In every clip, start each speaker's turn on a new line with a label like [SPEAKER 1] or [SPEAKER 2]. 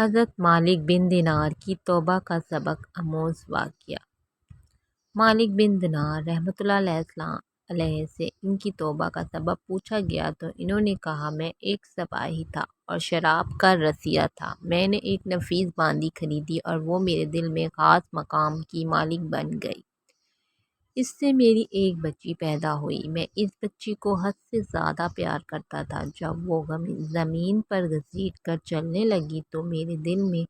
[SPEAKER 1] حضرت مالک بن دینار کی توبہ کا سبق آموز واقعہ۔ مالک بن دینار رحمۃ اللہ علیہ سے ان کی توبہ کا سبب پوچھا گیا تو انہوں نے کہا، میں ایک سپاہی تھا اور شراب کا رسیا تھا۔ میں نے ایک نفیس باندی خریدی اور وہ میرے دل میں خاص مقام کی مالک بن گئی۔ اس سے میری ایک بچی پیدا ہوئی۔ میں اس بچی کو حد سے زیادہ پیار کرتا تھا۔ جب وہ زمین پر گھسیٹ کر چلنے لگی تو میرے دل میں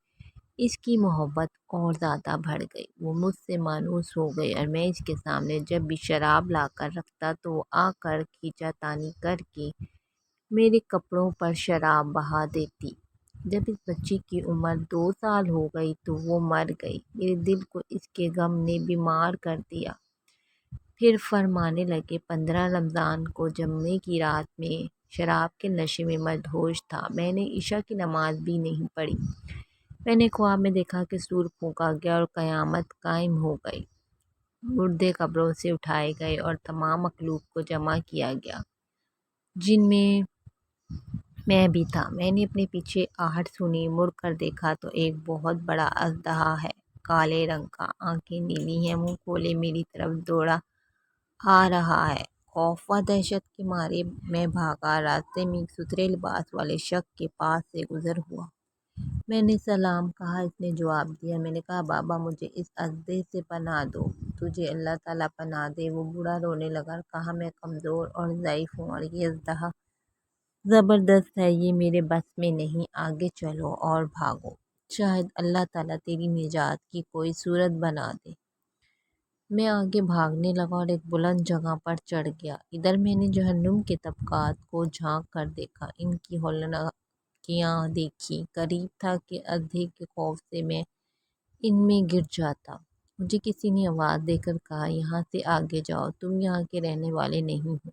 [SPEAKER 1] اس کی محبت اور زیادہ بڑھ گئی۔ وہ مجھ سے مانوس ہو گئی اور میں اس کے سامنے جب بھی شراب لا کر رکھتا تو وہ آ کر کھینچا تانی کر کے میرے کپڑوں پر شراب بہا دیتی۔ جب اس بچی کی عمر 2 سال ہو گئی تو وہ مر گئی۔ میرے دل کو اس کے غم نے بیمار کر دیا۔ پھر فرمانے لگے، 15 رمضان کو جمعے کی رات میں شراب کے نشے میں مدہوش تھا۔ میں نے عشاء کی نماز بھی نہیں پڑھی۔ میں نے خواب میں دیکھا کہ سور پھونکا گیا اور قیامت قائم ہو گئی۔ مردے قبروں سے اٹھائے گئے اور تمام مخلوق کو جمع کیا گیا، جن میں بھی تھا۔ میں نے اپنے پیچھے آہٹ سنی، مڑ کر دیکھا تو ایک بہت بڑا اژدہا ہے، کالے رنگ کا، آنکھیں نیلی ہیں، منہ کھولے میری طرف دوڑا آ رہا ہے۔ خوف و دہشت کے مارے میں بھاگا۔ راستے میں ایک ستھرے لباس والے شخص کے پاس سے گزر ہوا۔ میں نے سلام کہا۔ اس نے جواب دیا۔ میں نے کہا، بابا مجھے اس اژدہے سے پناہ دو۔ تجھے اللہ تعالیٰ پناہ دے۔ وہ بوڑھا رونے لگا اور کہا، میں کمزور اور ضعیف ہوں اور یہ اژدہا زبردست ہے، یہ میرے بس میں نہیں، آگے چلو اور بھاگو، شاید اللہ تعالیٰ تیری نجات کی کوئی صورت بنا دے۔ میں آگے بھاگنے لگا اور ایک بلند جگہ پر چڑھ گیا۔ ادھر میں نے جہنم کے طبقات کو جھانک کر دیکھا، ان کی ہولناکیاں دیکھی۔ قریب تھا کہ اژدہے کے خوف سے میں ان میں گر جاتا۔ مجھے کسی نے آواز دے کر کہا، یہاں سے آگے جاؤ، تم یہاں کے رہنے والے نہیں ہو۔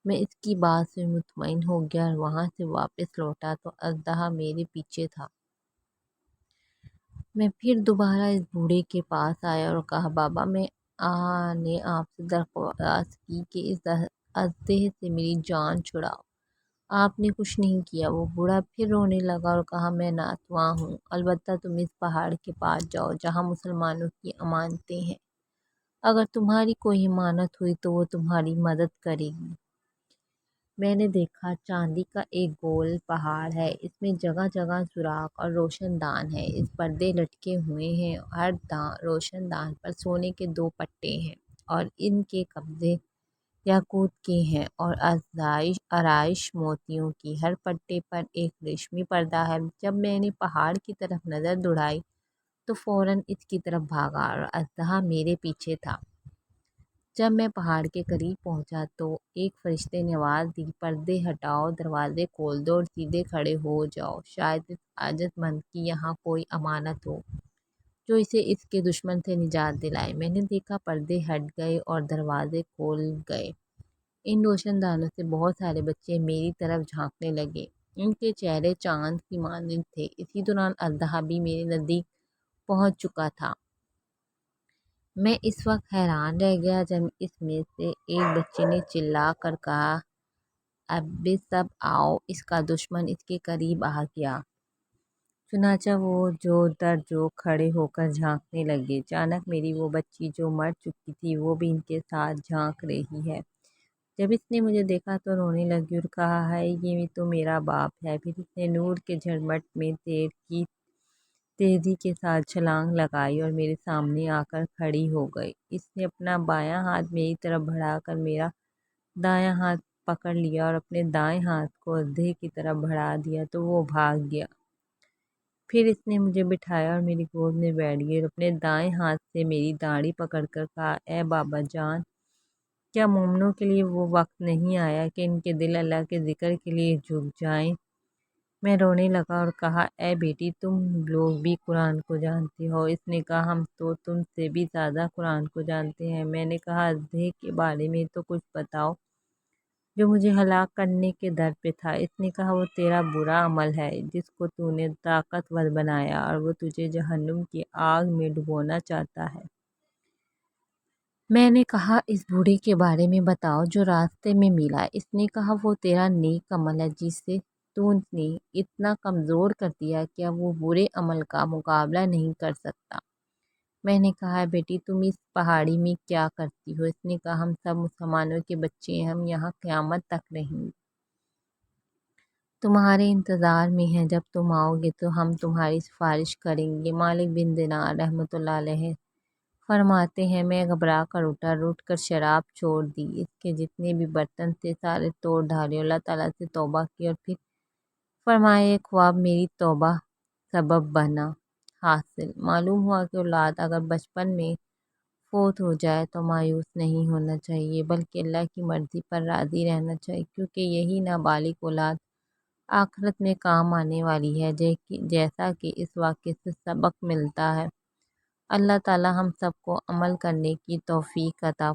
[SPEAKER 1] میں اس کی بات سے مطمئن ہو گیا اور وہاں سے واپس لوٹا تو اژدہا میرے پیچھے تھا۔ میں پھر دوبارہ اس بوڑھے کے پاس آیا اور کہا، بابا میں نے آپ سے درخواست کی کہ اس اژدہے سے میری جان چھڑاؤ، آپ نے کچھ نہیں کیا۔ وہ بوڑھا پھر رونے لگا اور کہا، میں ناتواں ہوں، البتہ تم اس پہاڑ کے پاس جاؤ جہاں مسلمانوں کی امانتیں ہیں، اگر تمہاری کوئی امانت ہوئی تو وہ تمہاری مدد کرے گی۔ میں نے دیکھا، چاندی کا ایک گول پہاڑ ہے، اس میں جگہ جگہ سوراخ اور روشن دان ہے، اس پردے لٹکے ہوئے ہیں، ہر روشن دان پر سونے کے 2 پٹے ہیں اور ان کے قبضے یاقوت کے ہیں اور آرائش موتیوں کی، ہر پٹے پر ایک ریشمی پردہ ہے۔ جب میں نے پہاڑ کی طرف نظر دوڑائی تو فوراً اس کی طرف بھاگا اور اژدہا میرے پیچھے تھا۔ جب میں پہاڑ کے قریب پہنچا تو ایک فرشتے نے آواز دی، پردے ہٹاؤ، دروازے کھول دو اور سیدھے کھڑے ہو جاؤ، شاید اس عاجز مند کی یہاں کوئی امانت ہو جو اسے اس کے دشمن سے نجات دلائے۔ میں نے دیکھا، پردے ہٹ گئے اور دروازے کھول گئے۔ ان روشن دانوں سے بہت سارے بچے میری طرف جھانکنے لگے، ان کے چہرے چاند کی مانند تھے۔ اسی دوران اژدہا بھی میرے نزدیک پہنچ چکا تھا۔ میں اس وقت حیران رہ گیا جب اس میں سے ایک بچے نے چلا کر کہا، اب سب آؤ، اس کا دشمن اس کے قریب آ گیا۔ چنانچہ وہ جو در جو کھڑے ہو کر جھانکنے لگے۔ اچانک میری وہ بچی جو مر چکی تھی وہ بھی ان کے ساتھ جھانک رہی ہے۔ جب اس نے مجھے دیکھا تو رونے لگی اور کہا، ہے یہ تو میرا باپ ہے۔ پھر اس نے نور کے جھرمٹ میں تیر کی تیزی کے ساتھ چھلانگ لگائی اور میرے سامنے آ کر کھڑی ہو گئی۔ اس نے اپنا بایاں ہاتھ میری طرف بڑھا کر میرا دایاں ہاتھ پکڑ لیا اور اپنے دائیں ہاتھ کو اژدہے کی طرف بڑھا دیا تو وہ بھاگ گیا۔ پھر اس نے مجھے بٹھایا اور میری گود میں بیٹھ گئی اور اپنے دائیں ہاتھ سے میری داڑھی پکڑ کر کہا، اے بابا جان، کیا مومنوں کے لیے وہ وقت نہیں آیا کہ ان کے دل اللہ کے ذکر کے لیے جھک جائیں؟ میں رونے لگا اور کہا، اے بیٹی، تم لوگ بھی قرآن کو جانتے ہو؟ اس نے کہا، ہم تو تم سے بھی زیادہ قرآن کو جانتے ہیں۔ میں نے کہا، اژدہے کے بارے میں تو کچھ بتاؤ جو مجھے ہلاک کرنے کے در پہ تھا۔ اس نے کہا، وہ تیرا برا عمل ہے جس کو تو نے طاقتور بنایا اور وہ تجھے جہنم کی آگ میں ڈبونا چاہتا ہے۔ میں نے کہا، اس بوڑھے کے بارے میں بتاؤ جو راستے میں ملا۔ اس نے کہا، وہ تیرا نیک عمل ہے جس سے ستون نے اتنا کمزور کر دیا کہ اب وہ برے عمل کا مقابلہ نہیں کر سکتا۔ میں نے کہا بیٹی تم اس پہاڑی میں کیا کرتی ہو؟ اس نے کہا ہم سب مسلمانوں کے بچے ہیں، ہم یہاں قیامت تک رہیں گے، تمہارے انتظار میں ہیں، جب تم آؤ گے تو ہم تمہاری سفارش کریں گے۔ مالک بن دینار رحمۃ اللہ علیہ فرماتے ہیں میں گھبرا کر اٹھا، اٹھ کر شراب چھوڑ دی، اس کے جتنے بھی برتن تھے سارے توڑ ڈالے، اللہ تعالیٰ سے توبہ کی اور پھر فرمایا یہ خواب میری توبہ سبب بنا۔ حاصل معلوم ہوا کہ اولاد اگر بچپن میں فوت ہو جائے تو مایوس نہیں ہونا چاہیے، بلکہ اللہ کی مرضی پر راضی رہنا چاہیے، کیونکہ یہی نابالغ اولاد آخرت میں کام آنے والی ہے، جیسا کہ اس واقعے سے سبق ملتا ہے۔ اللہ تعالی ہم سب کو عمل کرنے کی توفیق عطا